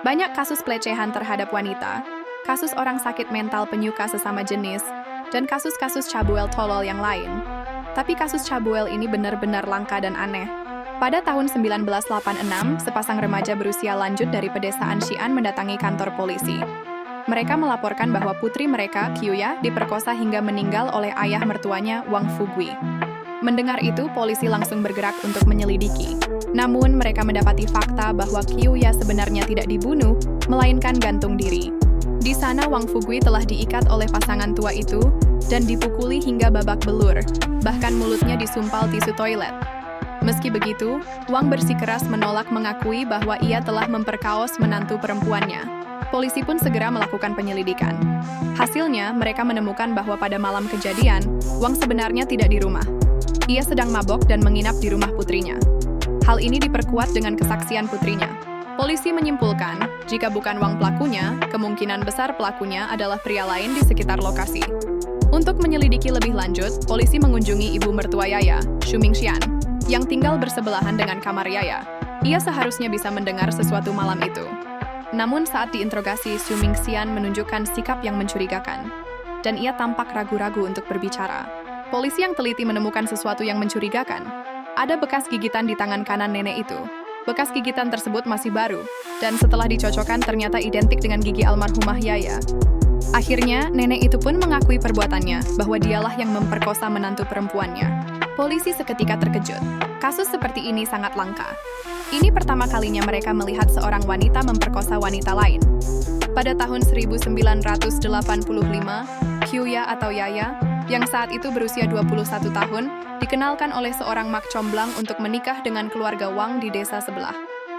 Banyak kasus pelecehan terhadap wanita, kasus orang sakit mental penyuka sesama jenis, dan kasus-kasus cabuel tolol yang lain. Tapi kasus cabuel ini benar-benar langka dan aneh. Pada tahun 1986, sepasang remaja berusia lanjut dari pedesaan Xi'an mendatangi kantor polisi. Mereka melaporkan bahwa putri mereka, Qiuya, diperkosa hingga meninggal oleh ayah mertuanya, Wang Fugui. Mendengar itu, polisi langsung bergerak untuk menyelidiki. Namun, mereka mendapati fakta bahwa Qiuya sebenarnya tidak dibunuh, melainkan gantung diri. Di sana, Wang Fugui telah diikat oleh pasangan tua itu dan dipukuli hingga babak belur, bahkan mulutnya disumpal tisu toilet. Meski begitu, Wang bersikeras menolak mengakui bahwa ia telah memperkaos menantu perempuannya. Polisi pun segera melakukan penyelidikan. Hasilnya, mereka menemukan bahwa pada malam kejadian, Wang sebenarnya tidak di rumah. Ia sedang mabok dan menginap di rumah putrinya. Hal ini diperkuat dengan kesaksian putrinya. Polisi menyimpulkan, jika bukan Wang pelakunya, kemungkinan besar pelakunya adalah pria lain di sekitar lokasi. Untuk menyelidiki lebih lanjut, polisi mengunjungi ibu mertua Yaya, Xu Mingxian, yang tinggal bersebelahan dengan kamar Yaya. Ia seharusnya bisa mendengar sesuatu malam itu. Namun saat diinterogasi, Xu Mingxian menunjukkan sikap yang mencurigakan, dan ia tampak ragu-ragu untuk berbicara. Polisi yang teliti menemukan sesuatu yang mencurigakan. Ada bekas gigitan di tangan kanan nenek itu. Bekas gigitan tersebut masih baru, dan setelah dicocokkan ternyata identik dengan gigi almarhumah Yaya. Akhirnya, nenek itu pun mengakui perbuatannya, bahwa dialah yang memperkosa menantu perempuannya. Polisi seketika terkejut. Kasus seperti ini sangat langka. Ini pertama kalinya mereka melihat seorang wanita memperkosa wanita lain. Pada tahun 1985, Qiuya atau Yaya, yang saat itu berusia 21 tahun, dikenalkan oleh seorang mak comblang untuk menikah dengan keluarga Wang di desa sebelah.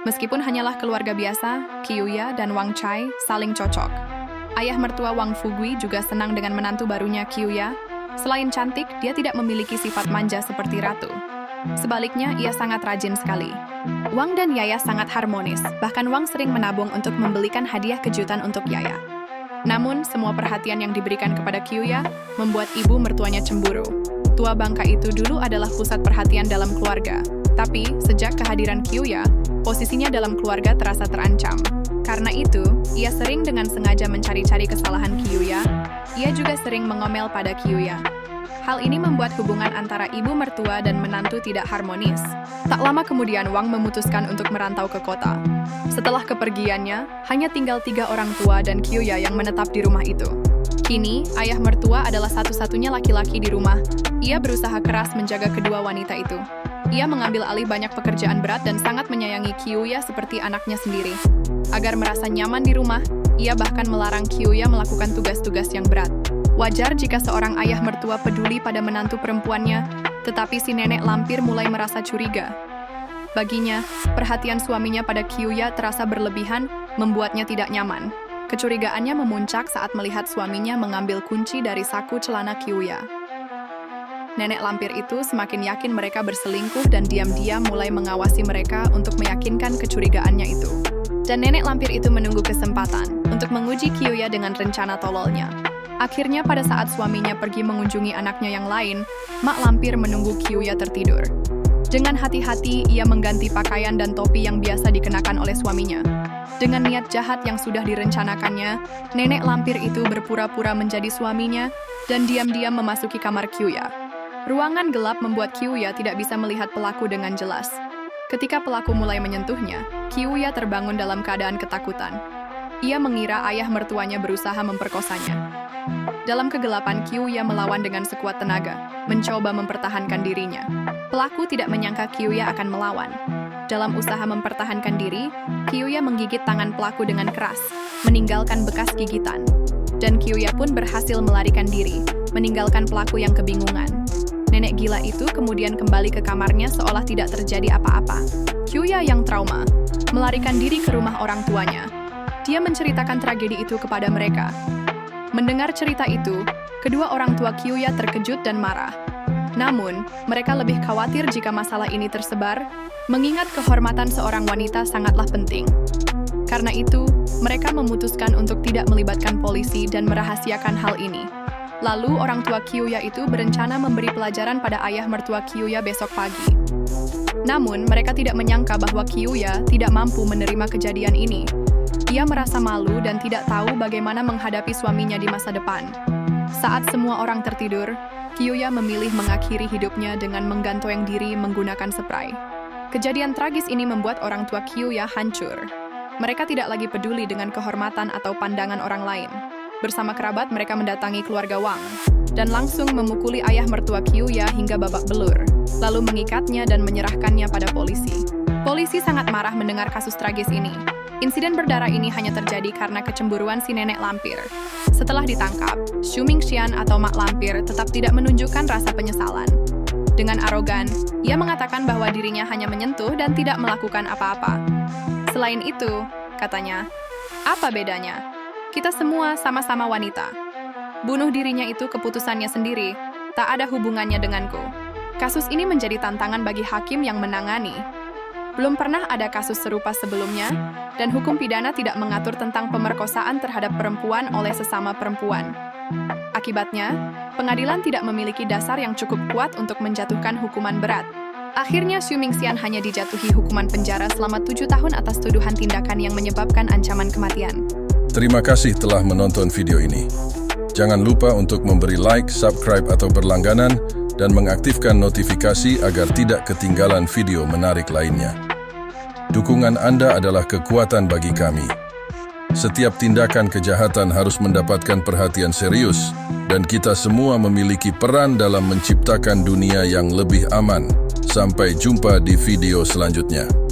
Meskipun hanyalah keluarga biasa, Qiuya dan Wang Chai saling cocok. Ayah mertua Wang Fugui juga senang dengan menantu barunya Qiuya. Selain cantik, dia tidak memiliki sifat manja seperti ratu. Sebaliknya, ia sangat rajin sekali. Wang dan Yaya sangat harmonis, bahkan Wang sering menabung untuk membelikan hadiah kejutan untuk Yaya. Namun, semua perhatian yang diberikan kepada Qiuya membuat ibu mertuanya cemburu. Tua bangka itu dulu adalah pusat perhatian dalam keluarga. Tapi, sejak kehadiran Qiuya, posisinya dalam keluarga terasa terancam. Karena itu, ia sering dengan sengaja mencari-cari kesalahan Qiuya. Ia juga sering mengomel pada Qiuya. Hal ini membuat hubungan antara ibu mertua dan menantu tidak harmonis. Tak lama kemudian, Wang memutuskan untuk merantau ke kota. Setelah kepergiannya, hanya tinggal 3 orang tua dan Qiuya yang menetap di rumah itu. Kini, ayah mertua adalah satu-satunya laki-laki di rumah. Ia berusaha keras menjaga kedua wanita itu. Ia mengambil alih banyak pekerjaan berat dan sangat menyayangi Qiuya seperti anaknya sendiri. Agar merasa nyaman di rumah, ia bahkan melarang Qiuya melakukan tugas-tugas yang berat. Wajar jika seorang ayah mertua peduli pada menantu perempuannya, tetapi si nenek lampir mulai merasa curiga. Baginya, perhatian suaminya pada Qiuya terasa berlebihan, membuatnya tidak nyaman. Kecurigaannya memuncak saat melihat suaminya mengambil kunci dari saku celana Qiuya. Nenek lampir itu semakin yakin mereka berselingkuh dan diam-diam mulai mengawasi mereka untuk meyakinkan kecurigaannya itu. Dan nenek lampir itu menunggu kesempatan untuk menguji Qiuya dengan rencana tololnya. Akhirnya pada saat suaminya pergi mengunjungi anaknya yang lain, mak lampir menunggu Qiuya tertidur. Dengan hati-hati, ia mengganti pakaian dan topi yang biasa dikenakan oleh suaminya. Dengan niat jahat yang sudah direncanakannya, nenek lampir itu berpura-pura menjadi suaminya dan diam-diam memasuki kamar Qiuya. Ruangan gelap membuat Qiuya tidak bisa melihat pelaku dengan jelas. Ketika pelaku mulai menyentuhnya, Qiuya terbangun dalam keadaan ketakutan. Ia mengira ayah mertuanya berusaha memperkosanya. Dalam kegelapan, Qiuya melawan dengan sekuat tenaga, mencoba mempertahankan dirinya. Pelaku tidak menyangka Qiuya akan melawan. Dalam usaha mempertahankan diri, Qiuya menggigit tangan pelaku dengan keras, meninggalkan bekas gigitan. Dan Qiuya pun berhasil melarikan diri, meninggalkan pelaku yang kebingungan. Nenek gila itu kemudian kembali ke kamarnya seolah tidak terjadi apa-apa. Qiuya yang trauma, melarikan diri ke rumah orang tuanya. Dia menceritakan tragedi itu kepada mereka. Mendengar cerita itu, kedua orang tua Qiuya terkejut dan marah. Namun, mereka lebih khawatir jika masalah ini tersebar, mengingat kehormatan seorang wanita sangatlah penting. Karena itu, mereka memutuskan untuk tidak melibatkan polisi dan merahasiakan hal ini. Lalu, orang tua Qiuya itu berencana memberi pelajaran pada ayah mertua Qiuya besok pagi. Namun, mereka tidak menyangka bahwa Qiuya tidak mampu menerima kejadian ini. Ia merasa malu dan tidak tahu bagaimana menghadapi suaminya di masa depan. Saat semua orang tertidur, Kyu-ya memilih mengakhiri hidupnya dengan menggantung diri menggunakan spray. Kejadian tragis ini membuat orang tua Kyu-ya hancur. Mereka tidak lagi peduli dengan kehormatan atau pandangan orang lain. Bersama kerabat mereka mendatangi keluarga Wang dan langsung memukuli ayah mertua Kyu-ya hingga babak belur, lalu mengikatnya dan menyerahkannya pada polisi. Polisi sangat marah mendengar kasus tragis ini. Insiden berdarah ini hanya terjadi karena kecemburuan si nenek lampir. Setelah ditangkap, Xu Mingxian atau Mak Lampir tetap tidak menunjukkan rasa penyesalan. Dengan arogan, ia mengatakan bahwa dirinya hanya menyentuh dan tidak melakukan apa-apa. Selain itu, katanya, apa bedanya? Kita semua sama-sama wanita. Bunuh dirinya itu keputusannya sendiri, tak ada hubungannya denganku. Kasus ini menjadi tantangan bagi hakim yang menangani. Belum pernah ada kasus serupa sebelumnya, dan hukum pidana tidak mengatur tentang pemerkosaan terhadap perempuan oleh sesama perempuan. Akibatnya, pengadilan tidak memiliki dasar yang cukup kuat untuk menjatuhkan hukuman berat. Akhirnya Xu Mingxian hanya dijatuhi hukuman penjara selama 7 tahun atas tuduhan tindakan yang menyebabkan ancaman kematian. Terima kasih telah menonton video ini. Jangan lupa untuk memberi like, subscribe atau berlangganan, dan mengaktifkan notifikasi agar tidak ketinggalan video menarik lainnya. Dukungan Anda adalah kekuatan bagi kami. Setiap tindakan kejahatan harus mendapatkan perhatian serius, dan kita semua memiliki peran dalam menciptakan dunia yang lebih aman. Sampai jumpa di video selanjutnya.